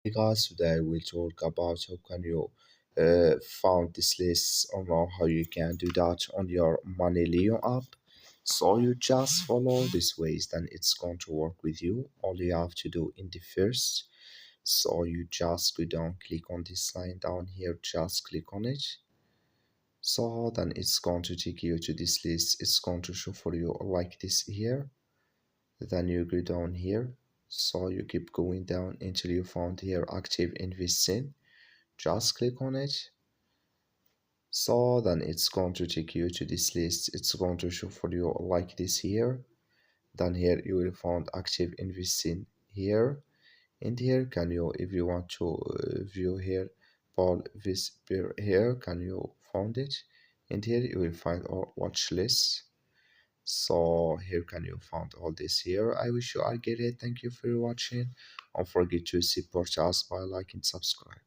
Hey guys, today we'll talk about how can you found this list or know how you can do that on your MoneyLion app. So you just follow these ways, then it's going to work with you. All you have to do in the first, so you just go down, click on this line down here, just click on it. So then it's going to take you to this list. It's going to show for you like this here. Then you go down here, so you keep going down until you found here active investing. Just click on it. So then it's going to take you to this list. It's going to show for you like this here. Then here you will find active investing here. And here can you, if you want to view here Paul Whisper here, can you find it? And here you will find our watch list. So here can you find all this here. I wish you all get it. Thank you for watching. Don't forget to support us by liking, subscribe.